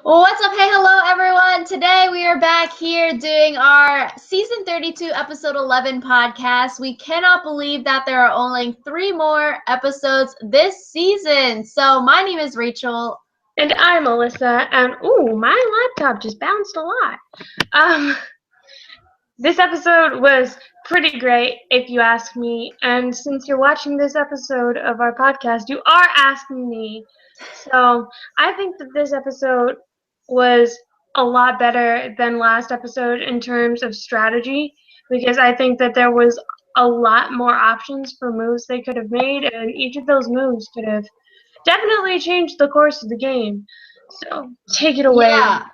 What's up? Hey, hello everyone. Today we are back here doing our season 32, episode 11 podcast. We cannot believe that there are only 3 more episodes this season. So, my name is Rachel. And I'm Alyssa, and ooh, my laptop just bounced a lot. Um, this episode was pretty great, if you ask me. And since you're watching this episode of our podcast, you are asking me. So I think that this episode was a lot better than last episode in terms of strategy, because I think that there was a lot more options for moves they could have made, and each of those moves could have definitely changed the course of the game. So take it away. Yeah.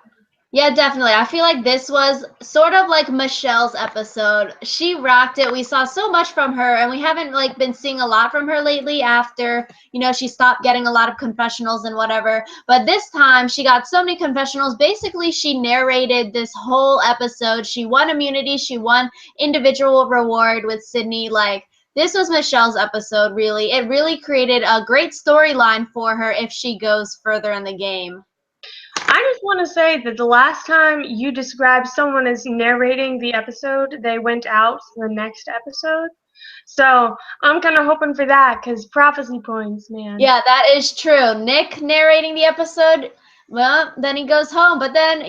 Yeah, definitely. I feel like this was sort of like Michelle's episode. She rocked it. We saw so much from her, and we haven't been seeing a lot from her lately after, she stopped getting a lot of confessionals and whatever. But this time she got so many confessionals. Basically, she narrated this whole episode. She won immunity, she won individual reward with Cydney. This was Michelle's episode, really. It really created a great storyline for her if she goes further in the game. I just want to say that the last time you described someone as narrating the episode, they went out to the next episode. So I'm kind of hoping for that because prophecy points, man. Yeah, that is true. Nick narrating the episode, well, then he goes home. But then,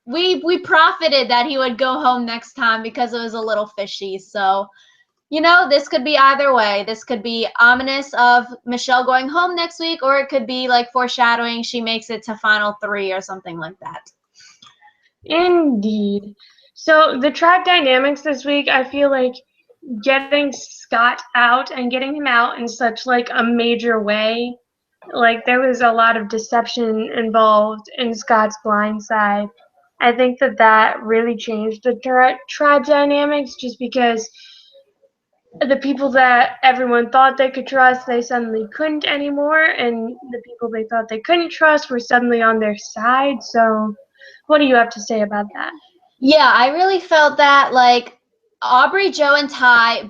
we profited that he would go home next time because it was a little fishy. So, this could be either way. This could be ominous of Michelle going home next week, or it could be like foreshadowing she makes it to final 3 or something like that. Indeed. So the tribe dynamics this week, I feel like getting Scott out and getting him out in such like a major way, like there was a lot of deception involved in Scott's blind side. I think that that really changed the tribe dynamics just because the people that everyone thought they could trust, they suddenly couldn't anymore, and the people they thought they couldn't trust were suddenly on their side. So, what do you have to say about that? Yeah, I really felt that Aubrey, Joe, and Ty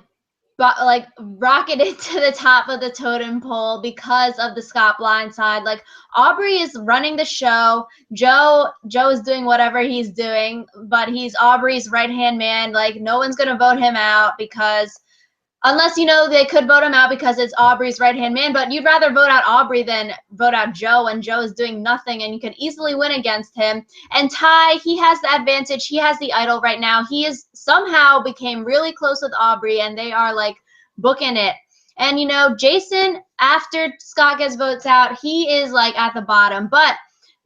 rocketed to the top of the totem pole because of the Scott blindside. Aubrey is running the show. Joe is doing whatever he's doing, but he's Aubrey's right hand man. No one's gonna vote him out because unless they could vote him out because it's Aubrey's right hand man, but you'd rather vote out Aubrey than vote out Joe, and Joe is doing nothing and you can easily win against him. And Ty, he has the advantage, he has the idol right now. He is somehow became really close with Aubrey and they are booking it. And Jason, after Scott gets votes out, he is at the bottom, but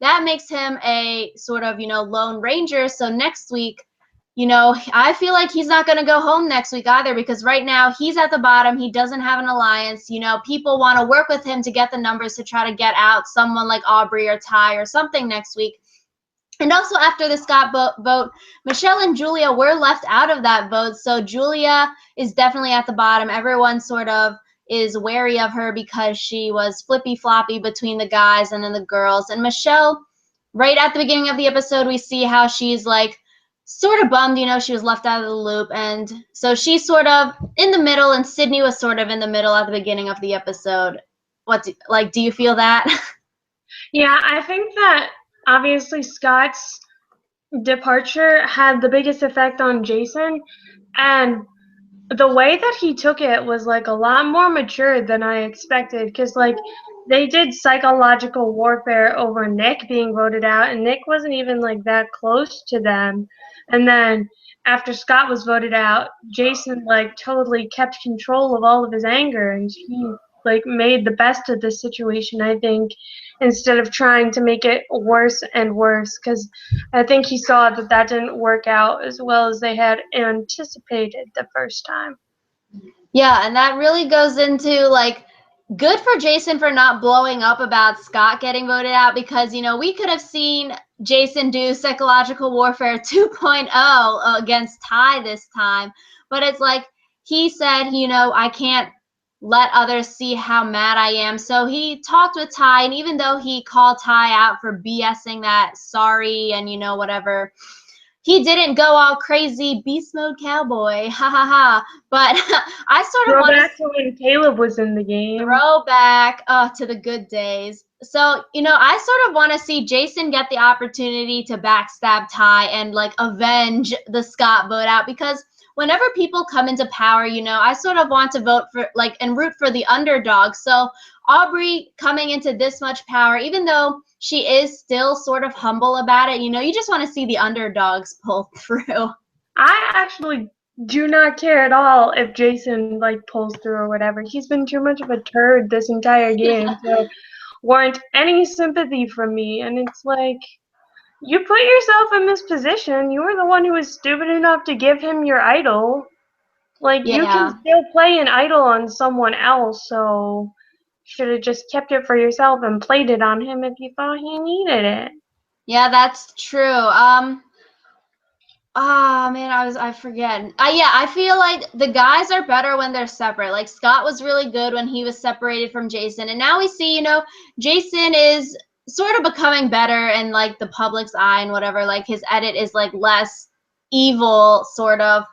that makes him a sort of lone ranger. So next week, I feel like he's not going to go home next week either because right now he's at the bottom. He doesn't have an alliance. People want to work with him to get the numbers to try to get out someone like Aubrey or Ty or something next week. And also after the Scott vote, Michele and Julia were left out of that vote. So Julia is definitely at the bottom. Everyone sort of is wary of her because she was flippy-floppy between the guys and then the girls. And Michele, right at the beginning of the episode, we see how she's sort of bummed, she was left out of the loop. And so she's sort of in the middle, and Cydney was sort of in the middle at the beginning of the episode. Do you feel that? Yeah, I think that obviously Scott's departure had the biggest effect on Jason, and the way that he took it was like a lot more mature than I expected because they did psychological warfare over Nick being voted out, and Nick wasn't even that close to them. And then after Scott was voted out, Jason totally kept control of all of his anger, and he made the best of the situation, I think, instead of trying to make it worse and worse, because I think he saw that that didn't work out as well as they had anticipated the first time. Yeah, and that really goes into good for Jason for not blowing up about Scott getting voted out because we could have seen Jason do psychological warfare 2.0 against Ty this time, but it's he said, I can't let others see how mad I am. So he talked with Ty, and even though he called Ty out for BSing that sorry and whatever, he didn't go all crazy beast mode cowboy, ha ha ha. But I sort of want to Throwback to when Caleb was in the game. throw back to the good days. So, I sort of want to see Jason get the opportunity to backstab Ty and like avenge the Scott vote out, because whenever people come into power, I sort of want to vote for like and root for the underdog. So, Aubrey coming into this much power, even though she is still sort of humble about it, you just want to see the underdogs pull through. I actually do not care at all if Jason like pulls through or whatever. He's been too much of a turd this entire game to warrant any sympathy from me. And it's like, you put yourself in this position. You were the one who was stupid enough to give him your idol. Like, you can Yeah. still play an idol on someone else, so should have just kept it for yourself and played it on him if you thought he needed it. Yeah, that's true. Ah, man, I forget. Yeah, I feel like the guys are better when they're separate. Like Scott was really good when he was separated from Jason, and now we see, Jason is sort of becoming better in like the public's eye and whatever. Like his edit is like less evil, sort of.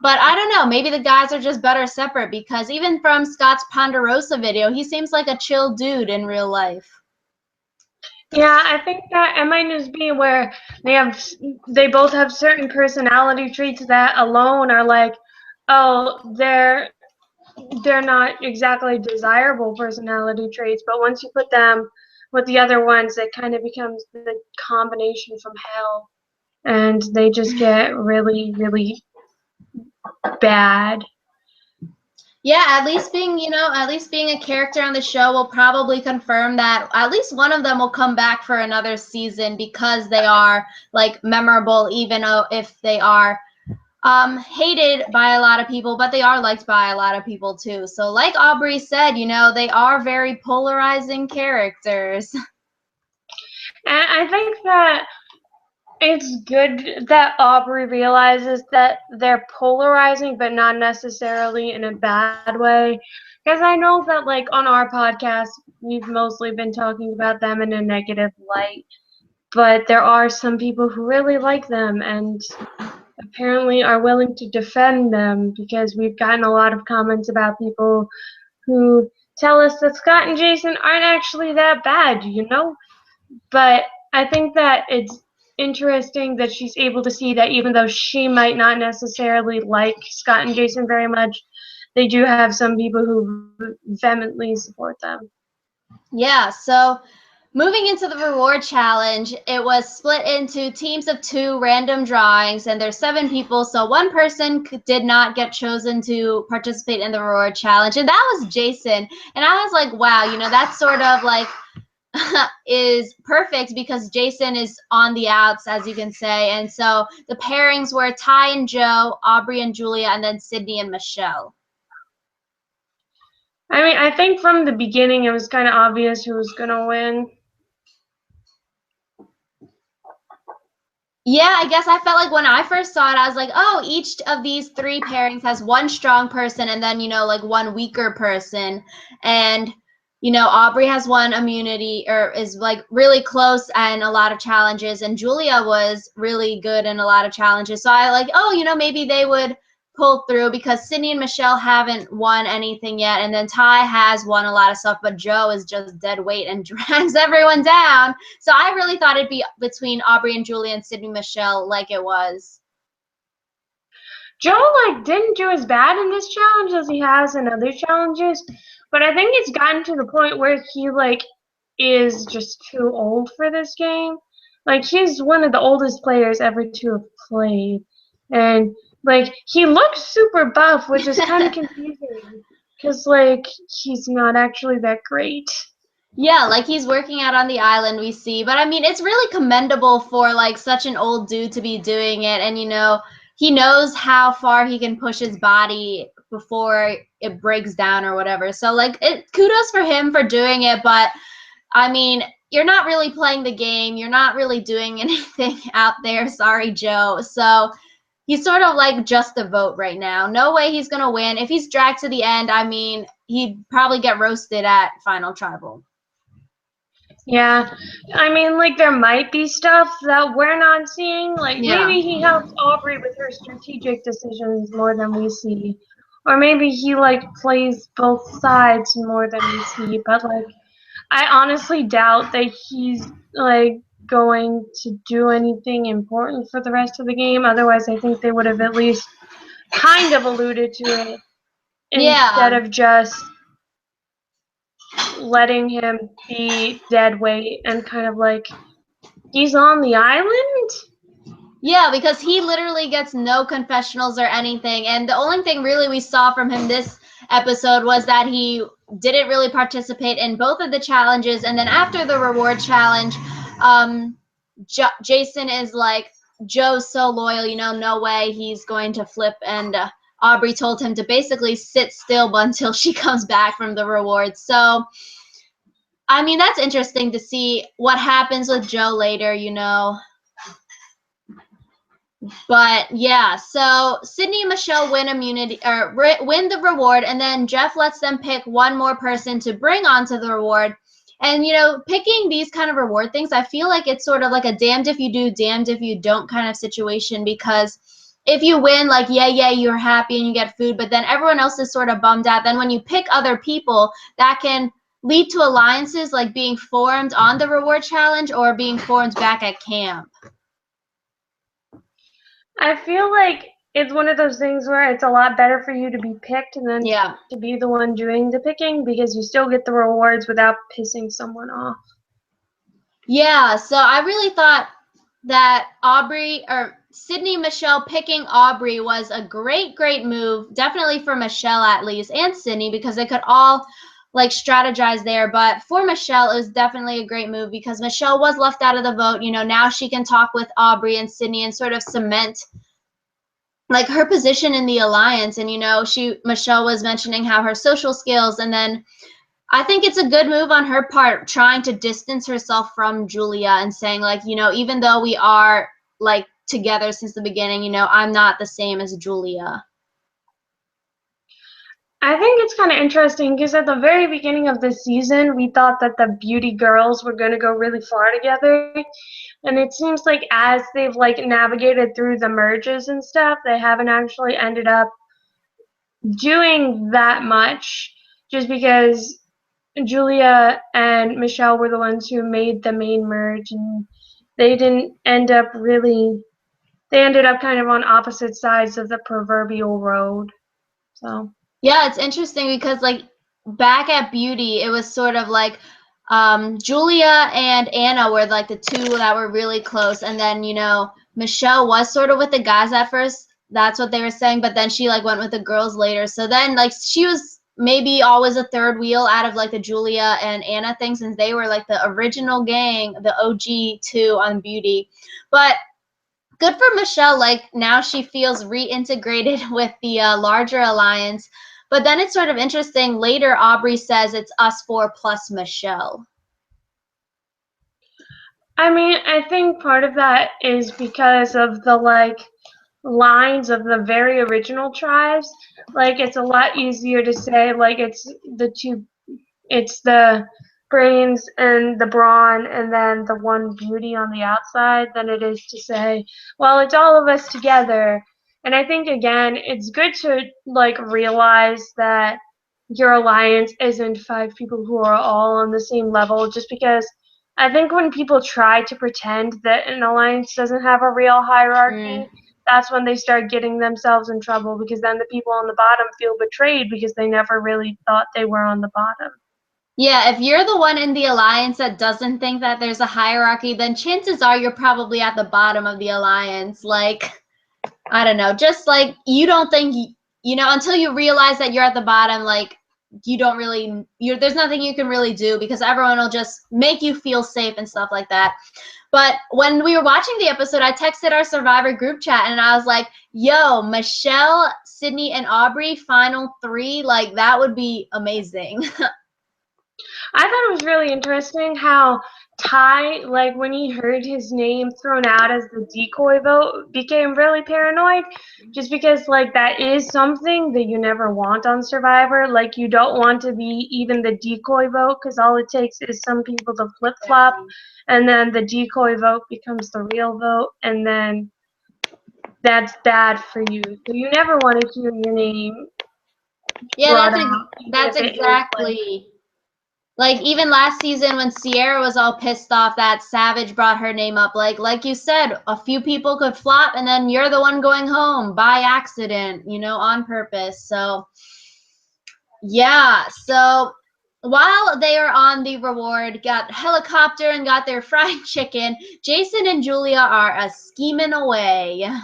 But I don't know. Maybe the guys are just better separate, because even from Scott's Ponderosa video, he seems like a chill dude in real life. Yeah, I think that it might just be where they both have certain personality traits that alone are like, oh, they're not exactly desirable personality traits, but once you put them with the other ones, it kind of becomes the combination from hell, and they just get really, really bad. Yeah, at least being a character on the show will probably confirm that at least one of them will come back for another season, because they are like memorable, even though if they are hated by a lot of people, but they are liked by a lot of people too. So like Aubrey said, they are very polarizing characters. And I think that it's good that Aubrey realizes that they're polarizing, but not necessarily in a bad way. Because I know that, like, on our podcast, we've mostly been talking about them in a negative light. But there are some people who really like them and apparently are willing to defend them, because we've gotten a lot of comments about people who tell us that Scott and Jason aren't actually that bad, But I think that it's interesting that she's able to see that even though she might not necessarily like Scott and Jason very much, they do have some people who vehemently support them. Yeah, so moving into the reward challenge, it was split into teams of 2 random drawings, and there's 7 people, so one person did not get chosen to participate in the reward challenge, and that was Jason. And I was like, wow, that's sort of like is perfect, because Jason is on the outs, as you can say. And so the pairings were Ty and Joe, Aubrey and Julia, and then Cydney and Michele. I mean, I think from the beginning it was kind of obvious who was going to win. Yeah, I guess I felt like when I first saw it, I was like, oh, each of these 3 pairings has one strong person and then, like one weaker person. And, Aubrey has one immunity, or is like really close and a lot of challenges. And Julia was really good in a lot of challenges. So I like, oh, maybe they would pull through, because Cydney and Michele haven't won anything yet. And then Ty has won a lot of stuff, but Joe is just dead weight and drags everyone down. So I really thought it'd be between Aubrey and Julia and Cydney Michele, like it was. Joe like didn't do as bad in this challenge as he has in other challenges, but I think it's gotten to the point where he like is just too old for this game. Like he's one of the oldest players ever to have played, and like he looks super buff, which is kind of confusing because like he's not actually that great. Yeah, like he's working out on the island, we see. But I mean, it's really commendable for like such an old dude to be doing it. And, he knows how far he can push his body before it breaks down or whatever. So, like, kudos for him for doing it. But I mean, you're not really playing the game. You're not really doing anything out there. Sorry, Joe. So he's sort of like just a vote right now. No way he's going to win. If he's dragged to the end, I mean, he'd probably get roasted at Final Tribal. Yeah, I mean, like there might be stuff that we're not seeing. Like Yeah. maybe he helps Aubrey with her strategic decisions more than we see, or maybe he like plays both sides more than we see. But like, I honestly doubt that he's like going to do anything important for the rest of the game. Otherwise, I think they would have at least kind of alluded to it instead Yeah. of just letting him be dead weight and kind of like he's on the island. Yeah, because he literally gets no confessionals or anything. And the only thing really we saw from him this episode was that he didn't really participate in both of the challenges. And then after the reward challenge, Jason is like, Joe's so loyal, no way he's going to flip. And Aubrey told him to basically sit still until she comes back from the rewards. So, I mean, that's interesting to see what happens with Joe later. But yeah, so Cydney and Michele win immunity or win the reward, and then Jeff lets them pick one more person to bring onto the reward. And picking these kind of reward things, I feel like it's sort of like a damned if you do, damned if you don't kind of situation, because if you win, like yeah, you're happy and you get food, but then everyone else is sort of bummed out. Then when you pick other people, that can lead to alliances like being formed on the reward challenge or being formed back at camp. I feel like it's one of those things where it's a lot better for you to be picked than Yeah. to be the one doing the picking because you still get the rewards without pissing someone off. Yeah, so I really thought that Cydney Michele picking Aubrey was a great move, definitely for Michele at least, and Cydney, because they could all like strategize there. But for Michele, it was definitely a great move because Michele was left out of the vote. Now she can talk with Aubrey and Cydney and sort of cement like her position in the alliance. And Michele was mentioning how her social skills, and then I think it's a good move on her part, trying to distance herself from Julia and saying, like, even though we are like together since the beginning, I'm not the same as Julia. I think it's kind of interesting because at the very beginning of the season, we thought that the beauty girls were going to go really far together. And it seems like as they've like navigated through the merges and stuff, they haven't actually ended up doing that much just because Julia and Michele were the ones who made the main merge and they didn't end up really they ended up kind of on opposite sides of the proverbial road. So Yeah, it's interesting because like back at Beauty, it was sort of like Julia and Anna were like the two that were really close, and then Michele was sort of with the guys at first. That's what they were saying, but then she like went with the girls later. So then like she was maybe always a third wheel out of like the Julia and Anna thing, since they were like the original gang, the OG two on Beauty. But good for Michele. Like now she feels reintegrated with the larger alliance. But then it's sort of interesting. Later, Aubrey says it's us four plus Michele. I mean, I think part of that is because of the like lines of the very original tribes. Like it's a lot easier to say like it's the brains and the brawn and then the one beauty on the outside than it is to say, well, it's all of us together. And I think again, it's good to like realize that your alliance isn't five people who are all on the same level just because I think when people try to pretend that an alliance doesn't have a real hierarchy, that's when they start getting themselves in trouble because then the people on the bottom feel betrayed because they never really thought they were on the bottom. Yeah, if you're the one in the alliance that doesn't think that there's a hierarchy, then chances are you're probably at the bottom of the alliance. Like, I don't know, just like you don't think, until you realize that you're at the bottom, like, you don't really, there's nothing you can really do because everyone will just make you feel safe and stuff like that. But when we were watching the episode, I texted our Survivor group chat and I was like, yo, Michele, Cydney, and Aubrey, final three, like, that would be amazing. I thought it was really interesting how Ty, like when he heard his name thrown out as the decoy vote, became really paranoid just because like that is something that you never want on Survivor. Like you don't want to be even the decoy vote because all it takes is some people to flip flop and then the decoy vote becomes the real vote and then that's bad for you. So you never want to hear your name Yeah, brought out, even that's if it is like exactly Like even last season when Sierra was all pissed off that Savage brought her name up, like you said, a few people could flop and then you're the one going home by accident, on purpose. So yeah, so while they are on the reward, got helicopter and got their fried chicken, Jason and Julia are a scheming away. I'm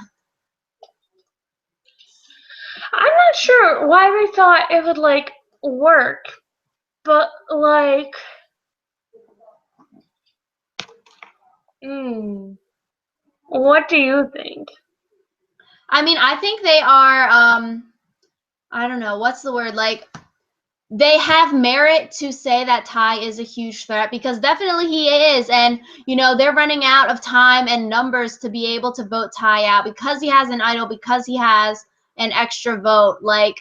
not sure why they thought it would like work, but like, what do you think? I mean, I think they are, I don't know, what's the word? Like, they have merit to say that Ty is a huge threat because definitely he is. And, they're running out of time and numbers to be able to vote Ty out because he has an idol, because he has an extra vote. Like,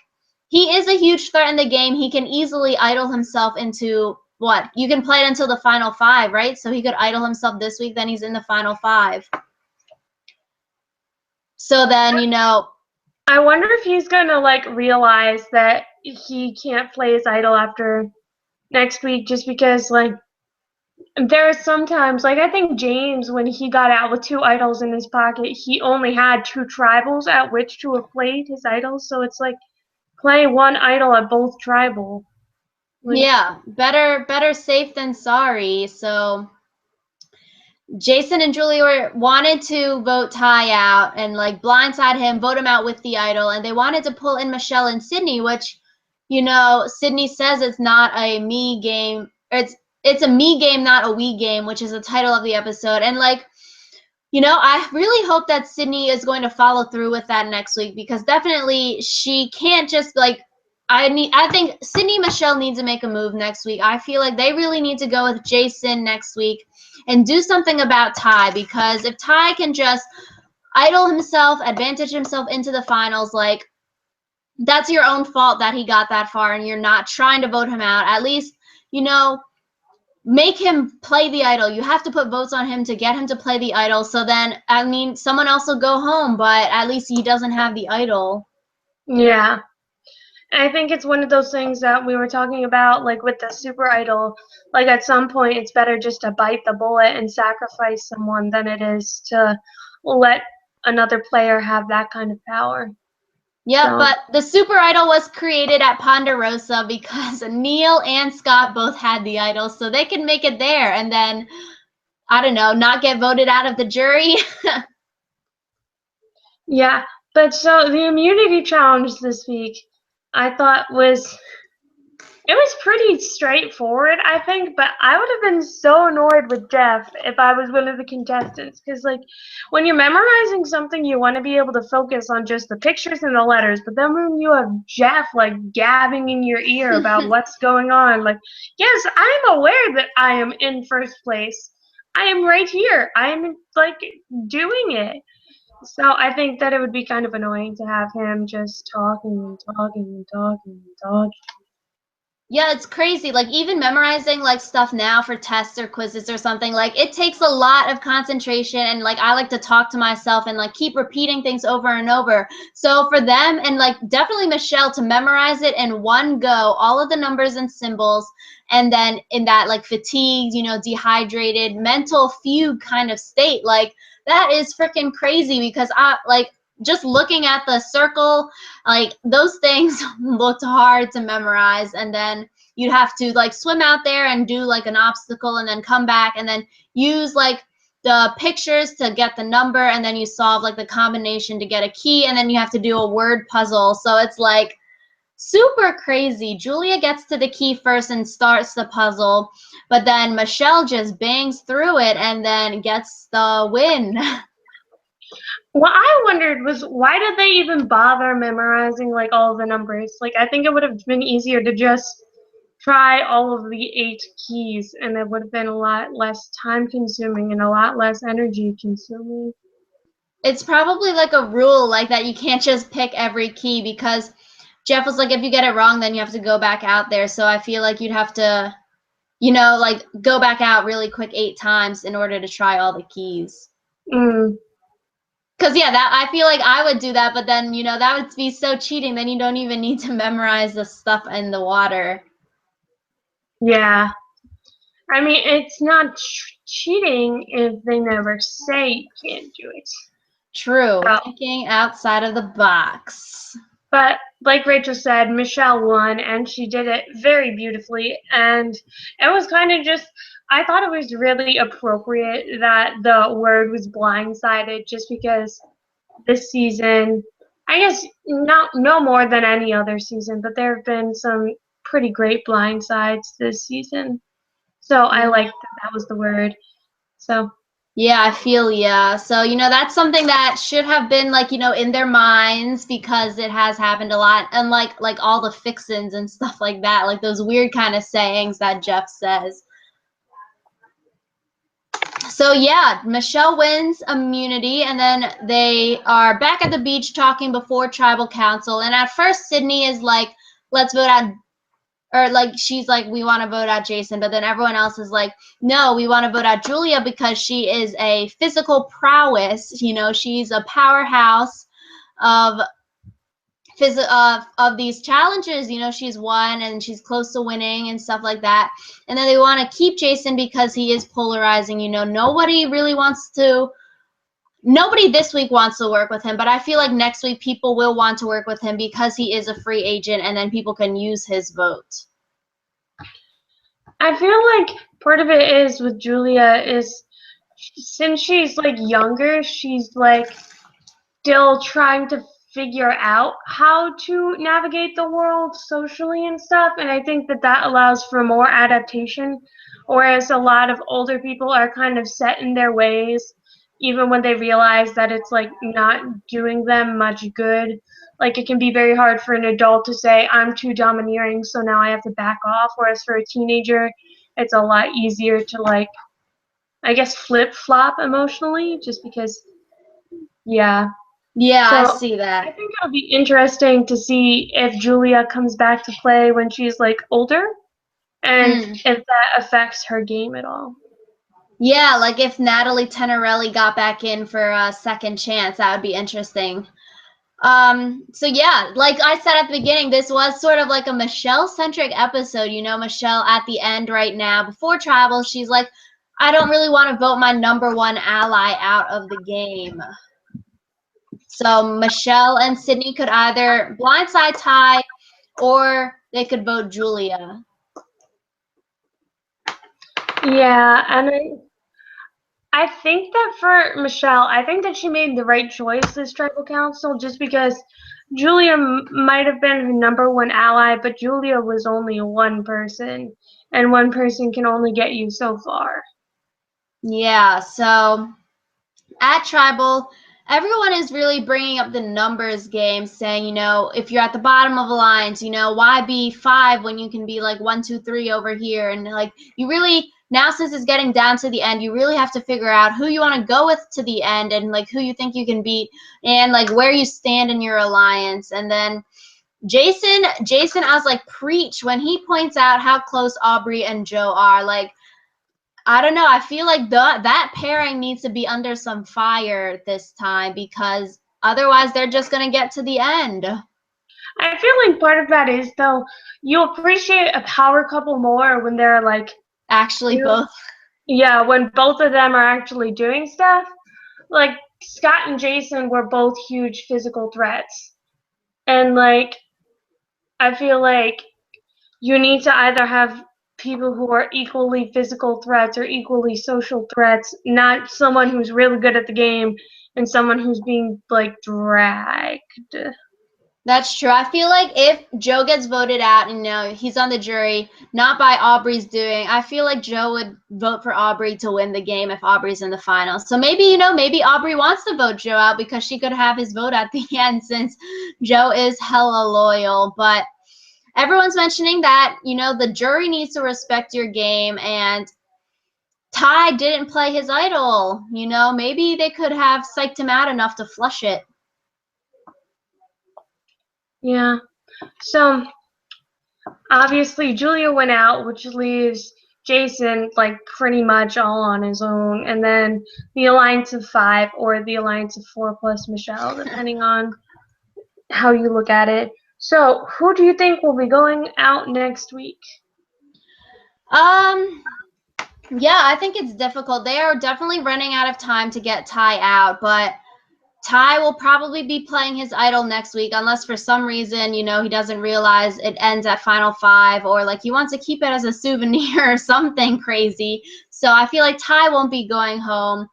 he is a huge threat in the game. He can easily idol himself into what? You can play it until the final 5, right? So he could idol himself this week, then he's in the final 5. So then, I wonder if he's gonna like realize that he can't play his idol after next week just because like there are sometimes like I think James when he got out with 2 idols in his pocket, he only had 2 tribals at which to have played his idols. So it's like play 1 idol at both tribal. Like, yeah, better safe than sorry. So Jason and Julia wanted to vote Ty out and like blindside him, vote him out with the idol, and they wanted to pull in Michele and Cydney, which, Cydney says it's not a me game. It's a me game, not a we game, which is the title of the episode. And like, I really hope that Cydney is going to follow through with that next week because definitely she can't just like I think Cydney Michele needs to make a move next week. I feel like they really need to go with Jason next week and do something about Ty because if Ty can just idol himself, advantage himself into the finals, like that's your own fault that he got that far and you're not trying to vote him out. At least, make him play the idol. You have to put votes on him to get him to play the idol. So then, I mean, someone else will go home, but at least he doesn't have the idol. yeah. I think it's one of those things that we were talking about, like with the super idol. Like at some point, it's better just to bite the bullet and sacrifice someone than it is to let another player have that kind of power. Yep, So, but the super idol was created at Ponderosa because Neil and Scott both had the idol, so they could make it there and then, I don't know, not get voted out of the jury. yeah. But so the immunity challenge this week, I thought it was pretty straightforward, I think, but I would have been so annoyed with Jeff if I was one of the contestants. Because, like, when you're memorizing something, you want to be able to focus on just the pictures and the letters. But then when you have Jeff, like, gabbing in your ear about what's going on, like, yes, I'm aware that I am in first place. I am right here. I am, like, doing it. So I think that it would be kind of annoying to have him just talking and talking and talking and talking. Yeah, it's crazy. Like even memorizing like stuff now for tests or quizzes or something, like it takes a lot of concentration and like I like to talk to myself and like keep repeating things over and over. So for them and like definitely Michele to memorize it in one go, all of the numbers and symbols, and then in that like fatigued, dehydrated, mental fugue kind of state, like that is freaking crazy because I like just looking at the circle, like those things looked hard to memorize. And then you'd have to like swim out there and do like an obstacle and then come back and then use like the pictures to get the number and then you solve like the combination to get a key and then you have to do a word puzzle. So it's like super crazy. Julia gets to the key first and starts the puzzle, but then Michele just bangs through it and then gets the win. What I wondered was why did they even bother memorizing like all the numbers? Like I think it would have been easier to just try all of the 8 keys and it would have been a lot less time consuming and a lot less energy consuming. It's probably like a rule like that you can't just pick every key because Jeff was like, if you get it wrong, then you have to go back out there. So I feel like you'd have to, like go back out really quick 8 times in order to try all the keys. Mm, Because, yeah, that I feel like I would do that, but then, that would be so cheating. Then you don't even need to memorize the stuff in the water. yeah. I mean, it's not cheating if they never say you can't do it. True. So, Thinking outside of the box. but like Rachel said, Michele won, and she did it very beautifully. And it was kind of just, I thought it was really appropriate that the word was blindsided, just because this season, I guess not no more than any other season, but there have been some pretty great blindsides this season. So I Yeah. liked that was the word. So Yeah, I feel yeah. So, that's something that should have been like, in their minds because it has happened a lot. And like all the fixins and stuff like that, like those weird kind of sayings that Jeff says. So yeah, Michele wins immunity, and then they are back at the beach talking before tribal council. And at first, Cydney is like, "Let's vote out," or like she's like, "We want to vote out Jason," but then everyone else is like, "No, we want to vote out Julia because she is a physical prowess. She's a powerhouse of of these challenges. She's won and she's close to winning and stuff like that." And then they want to keep Jason because he is polarizing. Nobody this week wants to work with him, but I feel like next week people will want to work with him because he is a free agent, and then people can use his vote. I feel like part of it is with Julia is since she's like younger, she's like still trying to figure out how to navigate the world socially and stuff, and I think that allows for more adaptation, whereas a lot of older people are kind of set in their ways even when they realize that it's like not doing them much good. Like it can be very hard for an adult to say I'm too domineering, so now I have to back off, whereas for a teenager it's a lot easier to like, I guess, flip flop emotionally, just because, yeah. Yeah, I So see I that. think it'll be interesting to see if Julia comes back to play when she's like older, and if that affects her game at all. Yeah, like if Natalie Tenorelli got back in for a second chance, that would be interesting. So yeah, like I said at the beginning, this was sort of like a Michele-centric episode. Michele at the end right now, before travel, she's like, I don't really want to vote my number one ally out of the game. So Michele and Cydney could either blindside Ty or they could vote Julia. Yeah, and I think that for Michele, I think that she made the right choice this tribal council, just because Julia might have been her number one ally, but Julia was only one person, and one person can only get you so far. Yeah, so at tribal, everyone is really bringing up the numbers game, saying, if you're at the bottom of alliance, why be 5 when you can be like 1, 2, 3 over here? And like, you really, now since it's getting down to the end, you really have to figure out who you want to go with to the end, and like who you think you can beat, and like where you stand in your alliance. And then Jason, I was like, preach when he points out how close Aubrey and Joe are. Like, I don't know. I feel like that pairing needs to be under some fire this time, because otherwise they're just going to get to the end. I feel like part of that is, though, you appreciate a power couple more when they're like, Actually, both. yeah, when both of them are actually doing stuff. Like Scott and Jason were both huge physical threats, and like I feel like you need to either have people who are equally physical threats or equally social threats, not someone who's really good at the game and someone who's being like dragged. That's true. I feel like if Joe gets voted out and he's on the jury, not by Aubrey's doing, I feel like Joe would vote for Aubrey to win the game if Aubrey's in the final. So maybe, maybe Aubrey wants to vote Joe out because she could have his vote at the end, since Joe is hella loyal. But everyone's mentioning that, the jury needs to respect your game, and Ty didn't play his idol. Maybe they could have psyched him out enough to flush it. Yeah. So obviously Julia went out, which leaves Jason like pretty much all on his own, and then the alliance of 5 or the alliance of 4 plus Michele, depending on how you look at it. So who do you think will be going out next week? Um, Yeah, I think it's difficult. They are definitely running out of time to get Ty out, but Ty will probably be playing his idol next week, unless for some reason, he doesn't realize it ends at Final Five, or like he wants to keep it as a souvenir or something crazy. So I feel like Ty won't be going home.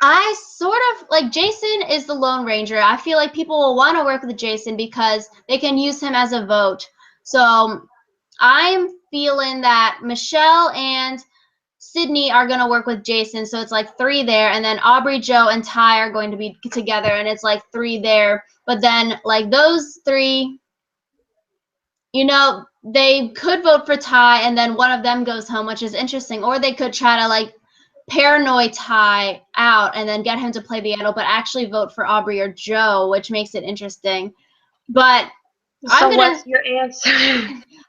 I sort of like Jason is the Lone Ranger. I feel like people will want to work with Jason because they can use him as a vote. So I'm feeling that Michele and Cydney are going to work with Jason. So it's like 3 there. And then Aubrey, Joe, and Ty are going to be together. And it's like 3 there. But then, like, those 3, they could vote for Ty and then one of them goes home, which is interesting. Or they could try to, like, paranoid Ty out and then get him to play the idol, but actually vote for Aubrey or Joe, which makes it interesting. But So what's your answer?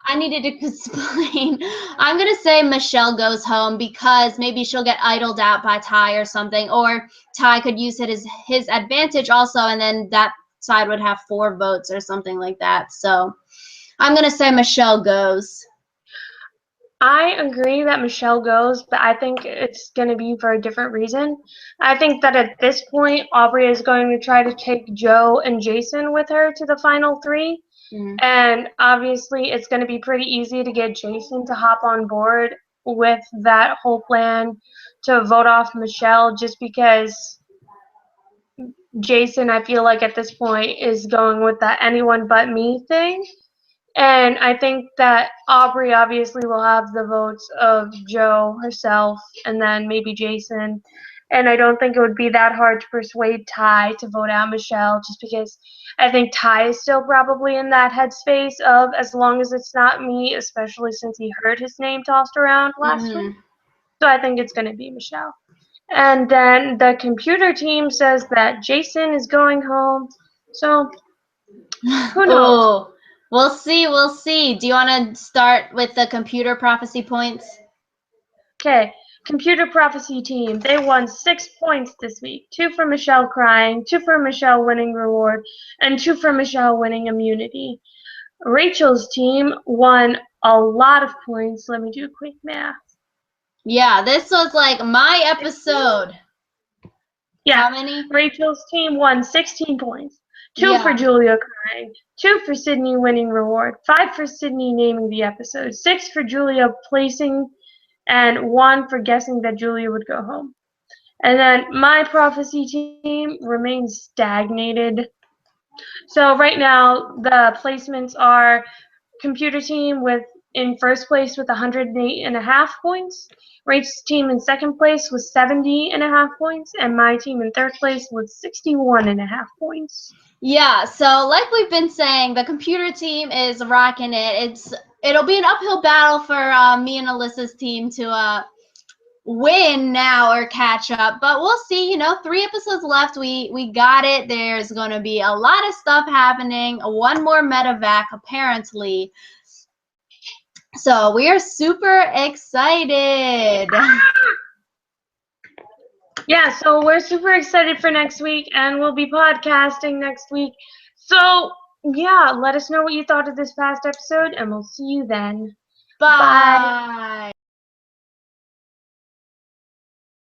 I needed to explain. I'm gonna say Michele goes home because maybe she'll get idled out by Ty or something, or Ty could use it as his advantage also, and then that side would have 4 votes or something like that. So I'm gonna say Michele goes. I agree that Michele goes, but I think it's going to be for a different reason. I think that at this point, Aubrey is going to try to take Joe and Jason with her to the final 3. Mm-hmm. And obviously, it's going to be pretty easy to get Jason to hop on board with that whole plan to vote off Michele, just because Jason, I feel like at this point, is going with that anyone but me thing. And I think that Aubrey obviously will have the votes of Joe herself and then maybe Jason. And I don't think it would be that hard to persuade Ty to vote out Michele, just because I think Ty is still probably in that headspace of as long as it's not me, especially since he heard his name tossed around last week. So I think it's going to be Michele. And then the computer team says that Jason is going home. So who knows? Oh, we'll see. We'll see. Do you want to start with the computer prophecy points? Okay, Computer Prophecy team. They won 6 points this week. 2 for Michele crying, 2 for Michele winning reward, and 2 for Michele winning immunity. Rachel's team won a lot of points. Let me do a quick math. Yeah, this was like my episode. Yeah, How many? Rachel's team won 16 points. 2 for Yeah. Julia crying, 2 for Cydney winning reward, 5 for Cydney naming the episode, 6 for Julia placing, and 1 for guessing that Julia would go home. And then my prophecy team remains stagnated. So right now the placements are computer team with in first place with 108.5 points, Rachel's team in second place with 70.5 points, and my team in third place with 61.5 points. Yeah, so like we've been saying, the computer team is rocking it. It'll be an uphill battle for me and Alyssa's team to win now or catch up, but we'll see. 3 episodes left. We got it. There's going to be a lot of stuff happening. One more medevac apparently. So we are super excited. Yeah, so we're super excited for next week, and we'll be podcasting next week. So, yeah, let us know what you thought of this past episode, and we'll see you then. Bye.